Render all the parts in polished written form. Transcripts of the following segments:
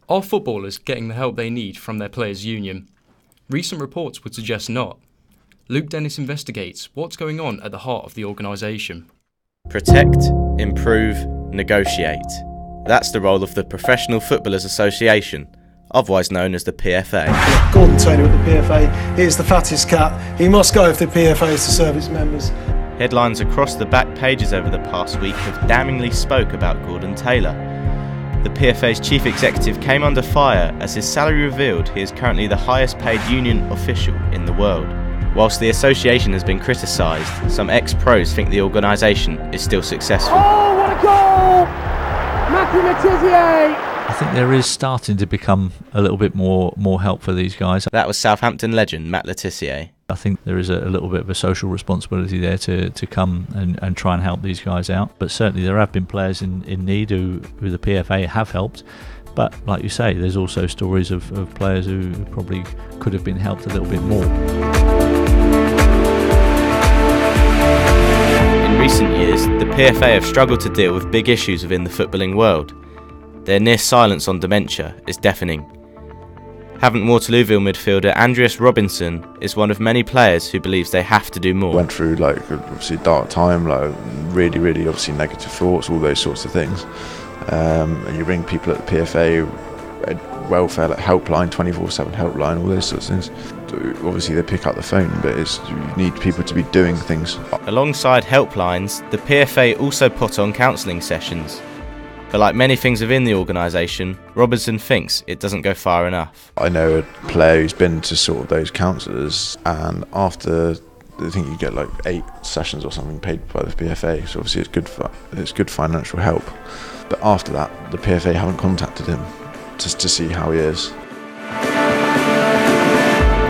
Are footballers getting the help they need from their players' union? Recent reports would suggest not. Luke Dennis investigates what's going on at the heart of the organisation. Protect, improve, negotiate. That's the role of the Professional Footballers Association, otherwise known as the PFA. Gordon Taylor at the PFA, he is the fattest cat. He must go if the PFA is to serve its members. Headlines across the back pages over the past week have damningly spoke about Gordon Taylor. The PFA's chief executive came under fire as his salary revealed he is currently the highest paid union official in the world. Whilst the association has been criticised, some ex-pros think the organisation is still successful. Oh, what a goal! Matthew Letizia! I think there is starting to become a little bit more help for these guys. That was Southampton legend Matt Letizia. I think there is a little bit of a social responsibility there to come and try and help these guys out. But certainly there have been players in need who the PFA have helped. But like you say, there's also stories of players who probably could have been helped a little bit more. In recent years, the PFA have struggled to deal with big issues within the footballing world. Their near silence on dementia is deafening. Havant Waterlooville midfielder Andreas Robinson is one of many players who believes they have to do more. Went through obviously a dark time, really obviously negative thoughts, all those sorts of things. And you bring people at the PFA, welfare helpline, 24/7 helpline, all those sorts of things. Obviously they pick up the phone, but you need people to be doing things. Alongside helplines, the PFA also put on counselling sessions. But like many things within the organisation, Robinson thinks it doesn't go far enough. I know a player who's been to sort of those counsellors, and after, I think you get 8 sessions or something paid by the PFA, so obviously it's good financial help. But after that, the PFA haven't contacted him just to see how he is.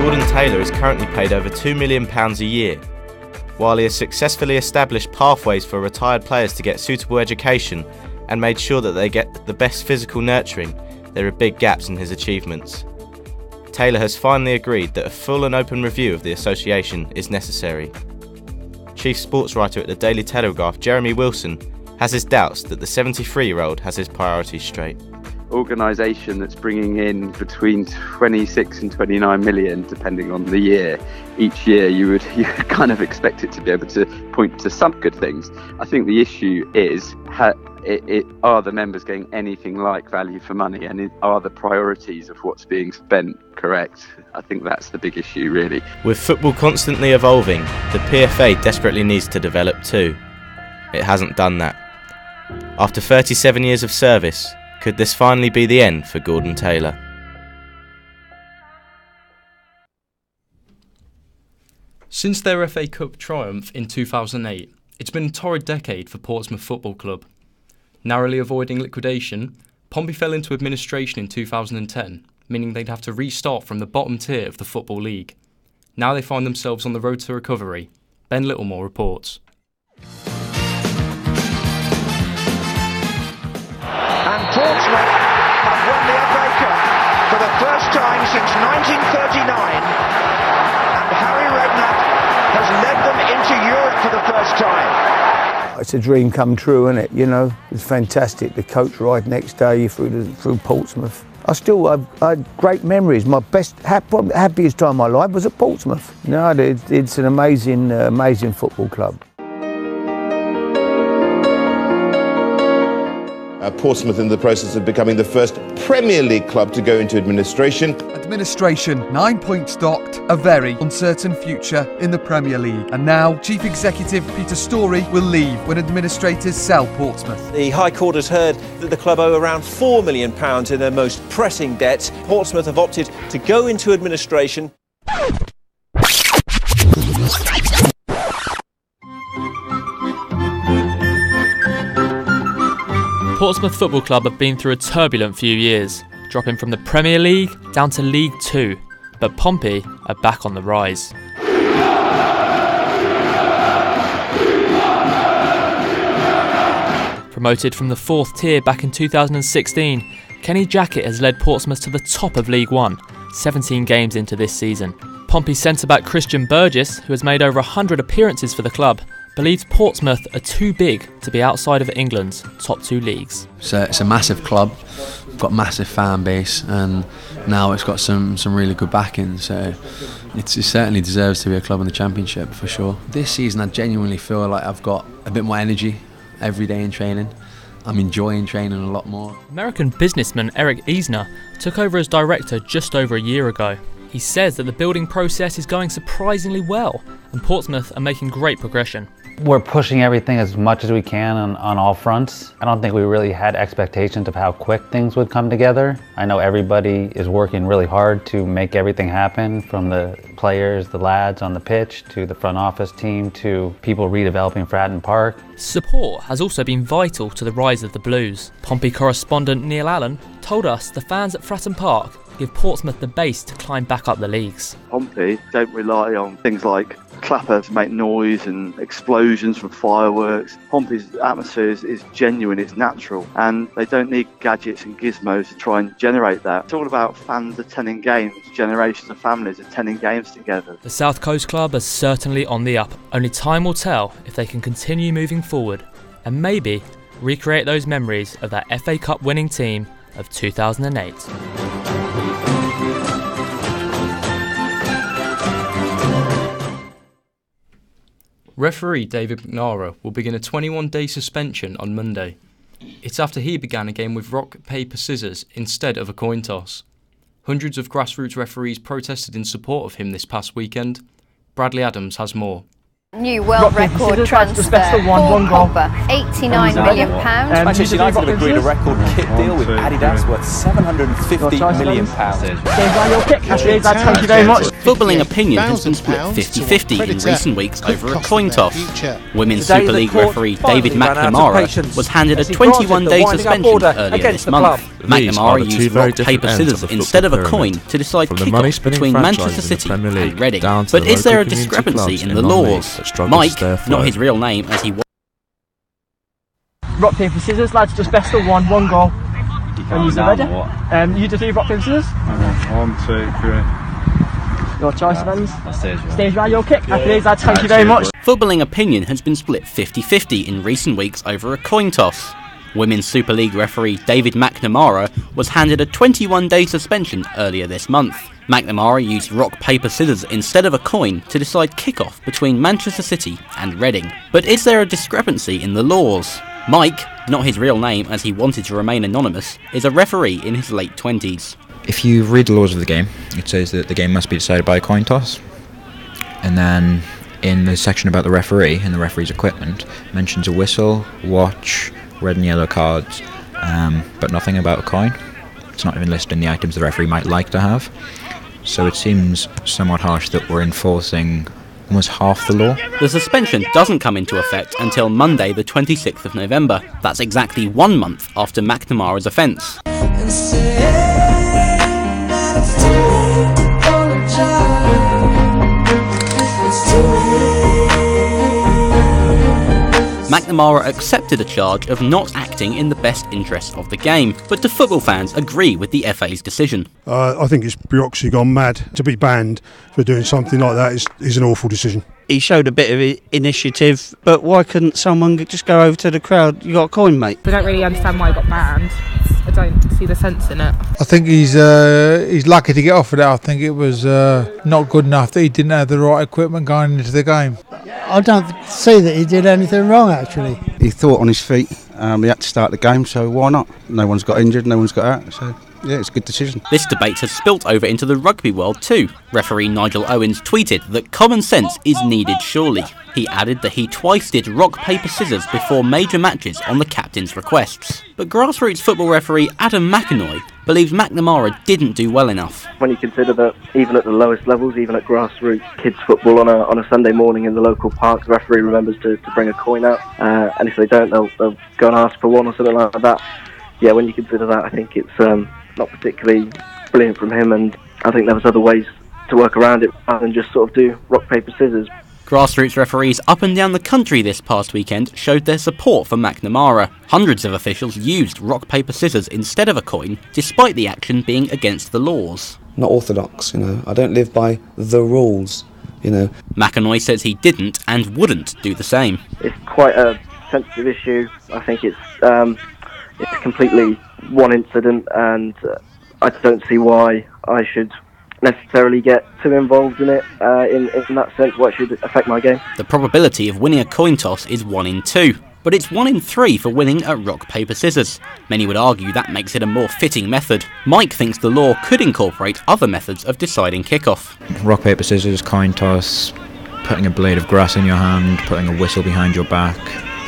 Gordon Taylor is currently paid over £2 million a year. While he has successfully established pathways for retired players to get suitable education and made sure that they get the best physical nurturing, there are big gaps in his achievements. Taylor has finally agreed that a full and open review of the association is necessary. Chief sports writer at the Daily Telegraph, Jeremy Wilson, has his doubts that the 73-year-old has his priorities straight. Organisation that's bringing in between 26 and 29 million, depending on the year. Each year you would kind of expect it to be able to point to some good things. I think the issue is, are the members getting anything like value for money, and are the priorities of what's being spent correct? I think that's the big issue, really. With football constantly evolving, the PFA desperately needs to develop too. It hasn't done that. After 37 years of service, could this finally be the end for Gordon Taylor? Since their FA Cup triumph in 2008, it's been a torrid decade for Portsmouth Football Club. Narrowly avoiding liquidation, Pompey fell into administration in 2010, meaning they'd have to restart from the bottom tier of the Football League. Now they find themselves on the road to recovery. Ben Littlemore reports. And Portsmouth have won the FA Cup for the first time since 1939, and Harry Redknapp has led them into Europe for the first time. It's a dream come true, isn't it? You know, it's fantastic. The coach ride next day through Portsmouth. I had great memories. My happiest time of my life was at Portsmouth. No, it's an amazing football club. Portsmouth in the process of becoming the first Premier League club to go into administration. Administration, 9 points docked, a very uncertain future in the Premier League. And now, Chief Executive Peter Storey will leave when administrators sell Portsmouth. The High Court has heard that the club owe around £4 million in their most pressing debts. Portsmouth have opted to go into administration. Portsmouth Football Club have been through a turbulent few years, dropping from the Premier League down to League 2, but Pompey are back on the rise. Promoted from the 4th tier back in 2016, Kenny Jackett has led Portsmouth to the top of League 1, 17 games into this season. Pompey centre-back Christian Burgess, who has made over 100 appearances for the club, believes Portsmouth are too big to be outside of England's top 2 leagues. So it's a massive club, got a massive fan base, and now it's got some really good backing, so it certainly deserves to be a club in the Championship for sure. This season I genuinely feel like I've got a bit more energy every day in training. I'm enjoying training a lot more. American businessman Eric Eisner took over as director just over a year ago. He says that the building process is going surprisingly well, and Portsmouth are making great progression. We're pushing everything as much as we can on all fronts. I don't think we really had expectations of how quick things would come together. I know everybody is working really hard to make everything happen, from the players, the lads on the pitch, to the front office team, to people redeveloping Fratton Park. Support has also been vital to the rise of the Blues. Pompey correspondent Neil Allen told us the fans at Fratton Park give Portsmouth the base to climb back up the leagues. Pompey don't rely on things like clappers to make noise and explosions from fireworks. Pompey's atmosphere is genuine, it's natural, and they don't need gadgets and gizmos to try and generate that. It's all about fans attending games, generations of families attending games together. The South Coast Club is certainly on the up. Only time will tell if they can continue moving forward and maybe recreate those memories of that FA Cup winning team of 2008. Referee David McNara will begin a 21-day suspension on Monday. It's after he began a game with rock, paper, scissors instead of a coin toss. Hundreds of grassroots referees protested in support of him this past weekend. Bradley Adams has more. New world record transfer, Paul Pogba, £89 million. Manchester United have agreed a record kit deal with Adidas worth £750 million. Thank you very much. Footballing opinion has been split 50-50 in recent weeks over a coin toss. Women's Super League referee David McNamara was handed a 21-day suspension earlier this month. McNamara used rock, paper, scissors instead of a coin to decide kick-off between Manchester City and Reading. But is there a discrepancy in the laws? Mike, not his real name as he was. Rock, paper, scissors, lads, just best of one goal. And you're ready? You just leave rock, paper, scissors? 1, 2, 3. Your choice, friends. Stage right, your kick. Happy days, lads, thank you very much. Footballing opinion has been split 50-50 in recent weeks over a coin toss. Women's Super League referee David McNamara was handed a 21-day suspension earlier this month. McNamara used rock, paper, scissors instead of a coin to decide kick-off between Manchester City and Reading. But is there a discrepancy in the laws? Mike, not his real name as he wanted to remain anonymous, is a referee in his late 20s. If you read the laws of the game, it says that the game must be decided by a coin toss. And then in the section about the referee and the referee's equipment, mentions a whistle, watch, red and yellow cards, but nothing about a coin. It's not even listed in the items the referee might like to have. So it seems somewhat harsh that we're enforcing almost half the law. The suspension doesn't come into effect until Monday the 26th of November. That's exactly 1 month after McNamara's offence. McNamara accepted a charge of not acting in the best interests of the game, but do football fans agree with the FA's decision? I think it's bureaucracy gone mad. To be banned for doing something like that is an awful decision. He showed a bit of initiative, but why couldn't someone just go over to the crowd? You got a coin, mate? I don't really understand why he got banned. I don't see the sense in it. I think he's lucky to get off of that. I think it was not good enough that he didn't have the right equipment going into the game. I don't see that he did anything wrong, actually. He thought on his feet. He had to start the game, so why not? No one's got injured, no one's got out, so yeah, it's a good decision. This debate has spilt over into the rugby world too. Referee Nigel Owens tweeted that common sense is needed surely. He added that he twice did rock, paper, scissors before major matches on the captain's requests. But grassroots football referee Adam McInnoy believes McNamara didn't do well enough. When you consider that even at the lowest levels, even at grassroots kids football on a Sunday morning in the local park, the referee remembers to bring a coin out, and if they don't, they'll go and ask for one or something like that. Yeah, when you consider that, I think it's not particularly brilliant from him, and I think there was other ways to work around it rather than just sort of do rock, paper, scissors. Grassroots referees up and down the country this past weekend showed their support for McNamara. Hundreds of officials used rock, paper, scissors instead of a coin, despite the action being against the laws. Not orthodox, I don't live by the rules, McInnoy says he didn't and wouldn't do the same. It's quite a sensitive issue. I think it's completely one incident, and I don't see why I should necessarily get too involved in it in that sense, why it should affect my game. The probability of winning a coin toss is 1 in 2, but it's 1 in 3 for winning at rock, paper, scissors. Many would argue that makes it a more fitting method. Mike thinks the law could incorporate other methods of deciding kickoff. Rock, paper, scissors, coin toss, putting a blade of grass in your hand, putting a whistle behind your back.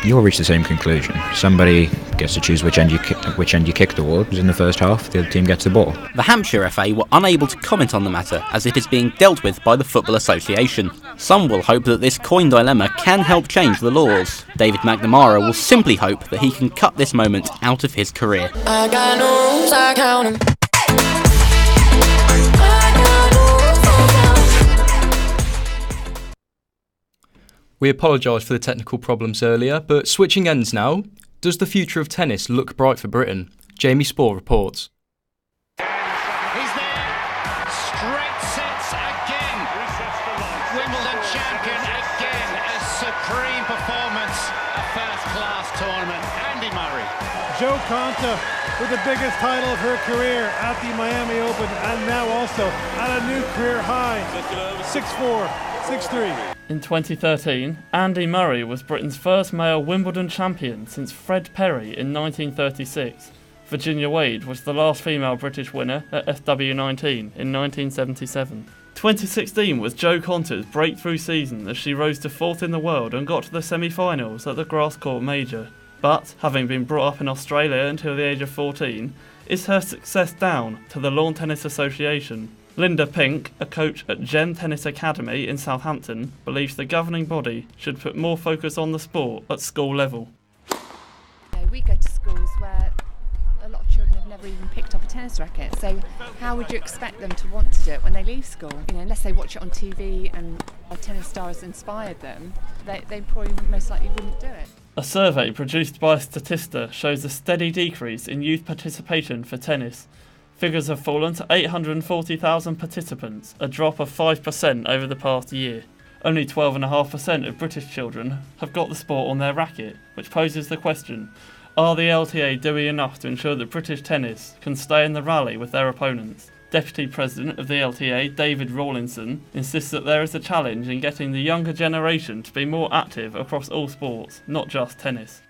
You'll reach the same conclusion. Somebody gets to choose which end you kick towards in the first half. The other team gets the ball. The Hampshire FA were unable to comment on the matter as it is being dealt with by the Football Association. Some will hope that this coin dilemma can help change the laws. David McNamara will simply hope that he can cut this moment out of his career. I got no rules, I count 'em. We apologise for the technical problems earlier, but switching ends now, does the future of tennis look bright for Britain? Jamie Spore reports. He's there. Straight sets again. Wimbledon champion again. A supreme performance. A first-class tournament. Andy Murray. Jo Konta with the biggest title of her career at the Miami Open, and now also at a new career high. 6-4, 6-3. In 2013, Andy Murray was Britain's first male Wimbledon champion since Fred Perry in 1936. Virginia Wade was the last female British winner at FW19 in 1977. 2016 was Jo Konta's breakthrough season as she rose to 4th in the world and got to the semi-finals at the Grass Court Major. But, having been brought up in Australia until the age of 14, is her success down to the Lawn Tennis Association? Linda Pink, a coach at Gem Tennis Academy in Southampton, believes the governing body should put more focus on the sport at school level. We go to schools where a lot of children have never even picked up a tennis racket, so how would you expect them to want to do it when they leave school? You know, unless they watch it on TV and a tennis star has inspired them, they probably most likely wouldn't do it. A survey produced by Statista shows a steady decrease in youth participation for tennis. Figures have fallen to 840,000 participants, a drop of 5% over the past year. Only 12.5% of British children have got the sport on their racket, which poses the question, are the LTA doing enough to ensure that British tennis can stay in the rally with their opponents? Deputy President of the LTA, David Rawlinson, insists that there is a challenge in getting the younger generation to be more active across all sports, not just tennis.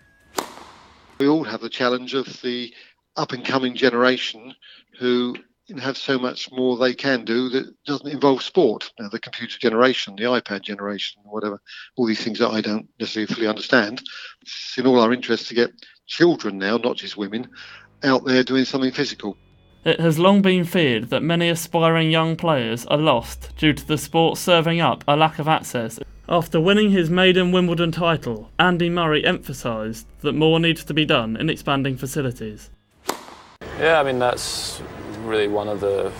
We all have the challenge of the up-and-coming generation who have so much more they can do that doesn't involve sport. Now, the computer generation, the iPad generation, whatever, all these things that I don't necessarily fully understand. It's in all our interest to get children now, not just women, out there doing something physical. It has long been feared that many aspiring young players are lost due to the sport serving up a lack of access. After winning his maiden Wimbledon title, Andy Murray emphasised that more needs to be done in expanding facilities. Yeah, I mean that's really one of the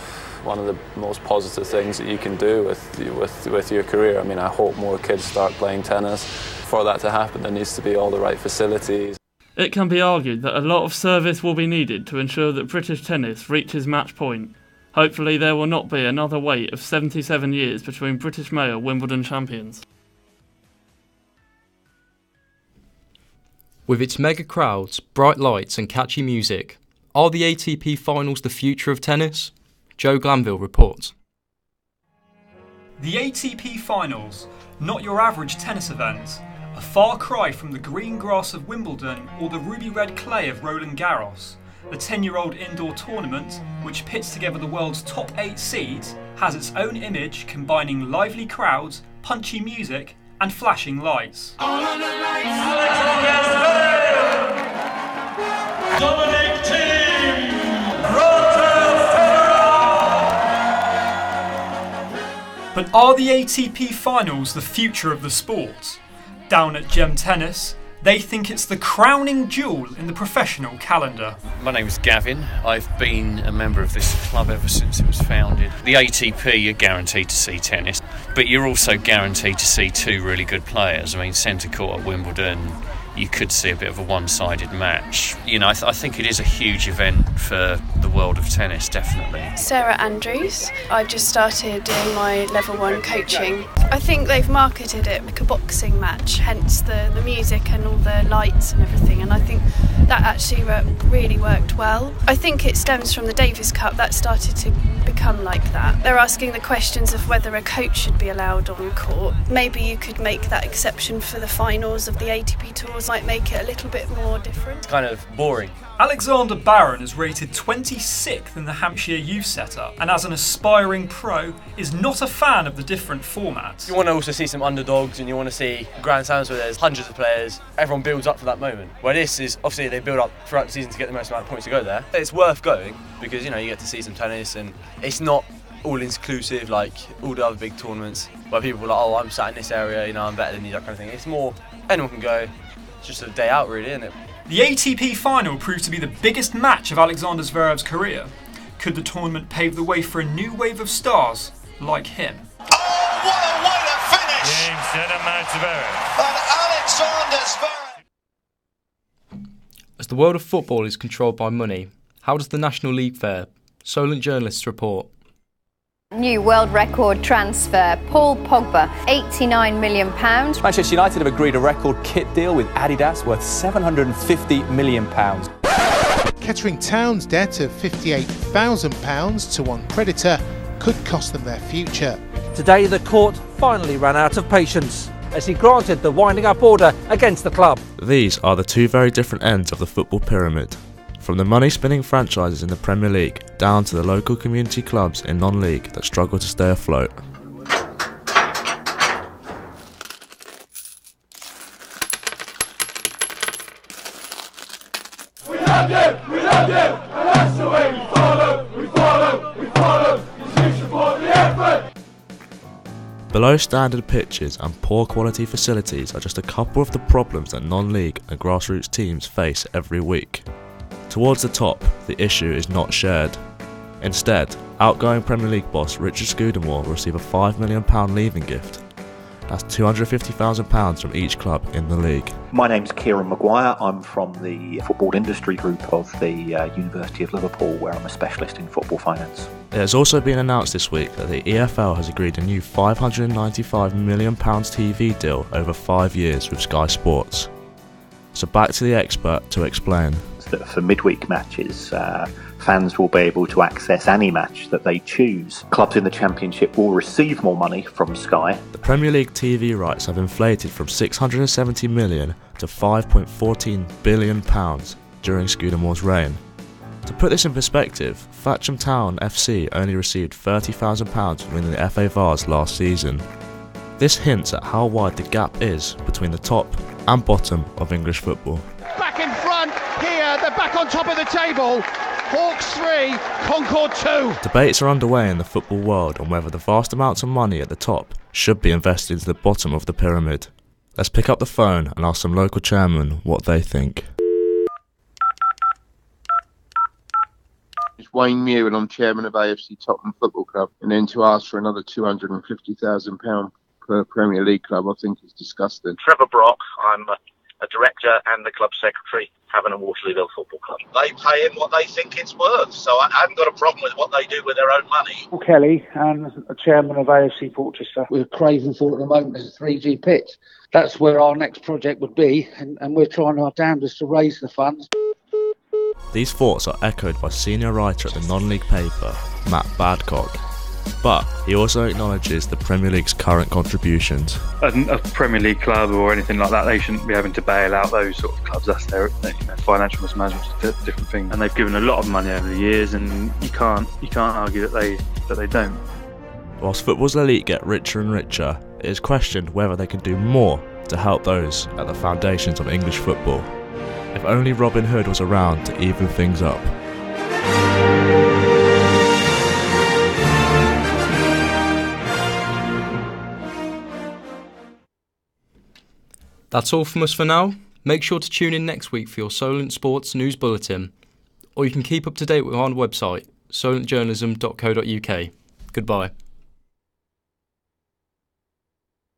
most positive things that you can do with your career. I mean, I hope more kids start playing tennis. For that to happen, there needs to be all the right facilities. It can be argued that a lot of service will be needed to ensure that British tennis reaches match point. Hopefully there will not be another wait of 77 years between British male Wimbledon champions. With its mega crowds, bright lights and catchy music, are the ATP finals the future of tennis? Joe Glanville reports. The ATP finals, not your average tennis event. A far cry from the green grass of Wimbledon or the ruby-red clay of Roland Garros. The 10-year-old indoor tournament, which pits together the world's top 8 seeds, has its own image combining lively crowds, punchy music and flashing lights. Dominic Thiem! But are the ATP finals the future of the sport? Down at Gem Tennis, they think it's the crowning jewel in the professional calendar. My name's Gavin. I've been a member of this club ever since it was founded. The ATP, you're guaranteed to see tennis, but you're also guaranteed to see two really good players. I mean, centre court at Wimbledon, you could see a bit of a one-sided match. You know, I think it is a huge event for the world of tennis, definitely. Sarah Andrews. I've just started doing my level 1 coaching. I think they've marketed it like a boxing match, hence the music and all the lights and everything, and I think that actually really worked well. I think it stems from the Davis Cup that started to become like that. They're asking the questions of whether a coach should be allowed on court. Maybe you could make that exception for the finals of the ATP tours, might make it a little bit more different. It's kind of boring. Alexander Barron is rated 26th in the Hampshire Youth setup, and as an aspiring pro, is not a fan of the different formats. You want to also see some underdogs, and you want to see Grand Slams where there's hundreds of players. Everyone builds up for that moment. Where this is, obviously they build up throughout the season to get the most amount of points to go there. It's worth going because, you know, you get to see some tennis, and it's not all inclusive like all the other big tournaments where people are like, oh, I'm sat in this area, you know, I'm better than you, that kind of thing. It's more, anyone can go. It's just a day out, really, isn't it? The ATP final proved to be the biggest match of Alexander Zverev's career. Could the tournament pave the way for a new wave of stars like him? Oh, what a way to finish! And Alexander Zverev. As the world of football is controlled by money, how does the National League fare? Solent journalists report. New world record transfer, Paul Pogba, £89 million. Manchester United have agreed a record kit deal with Adidas worth £750 million. Kettering Town's debt of £58,000 to one creditor could cost them their future. Today the court finally ran out of patience as he granted the winding up order against the club. These are the two very different ends of the football pyramid. From the money-spinning franchises in the Premier League down to the local community clubs in non-league that struggle to stay afloat. We love you, and that's the way we follow. You support the effort. Below standard pitches and poor quality facilities are just a couple of the problems that non-league and grassroots teams face every week. Towards the top, the issue is not shared. Instead, outgoing Premier League boss Richard Scudamore will receive a £5 million leaving gift. That's £250,000 from each club in the league. My name's Kieran Maguire. I'm from the football industry group of the University of Liverpool, where I'm a specialist in football finance. It has also been announced this week that the EFL has agreed a new £595 million TV deal over 5 years with Sky Sports. So back to the expert to explain. That for midweek matches, fans will be able to access any match that they choose. Clubs in the Championship will receive more money from Sky. The Premier League TV rights have inflated from £670 million to £5.14 billion during Scudamore's reign. To put this in perspective, Thatcham Town FC only received £30,000 from winning the FA Vase last season. This hints at how wide the gap is between the top and bottom of English football. Back in front here, they're back on top of the table. Hawks 3, Concord 2. Debates are underway in the football world on whether the vast amounts of money at the top should be invested into the bottom of the pyramid. Let's pick up the phone and ask some local chairmen what they think. It's Wayne Mew and I'm chairman of AFC Tottenham Football Club, and then to ask for another £250,000 per Premier League club I think is disgusting. Trevor Brock, I'm a director and the club secretary, having a Waterlooville Football Club. They pay him what they think it's worth, so I haven't got a problem with what they do with their own money. Paul Kelly and a chairman of AFC Portchester. We're craving for at the moment is a 3G pitch. That's where our next project would be, and we're trying our damnedest to raise the funds. These thoughts are echoed by senior writer at the non-league paper, Matt Badcock. But he also acknowledges the Premier League's current contributions. A Premier League club or anything like that, they shouldn't be having to bail out those sort of clubs. That's their financial mismanagement is a different thing. And they've given a lot of money over the years, and you can't argue that they don't. Whilst football's elite get richer and richer, it is questioned whether they can do more to help those at the foundations of English football. If only Robin Hood was around to even things up. That's all from us for now. Make sure to tune in next week for your Solent Sports News Bulletin. Or you can keep up to date with our website, solentjournalism.co.uk. Goodbye.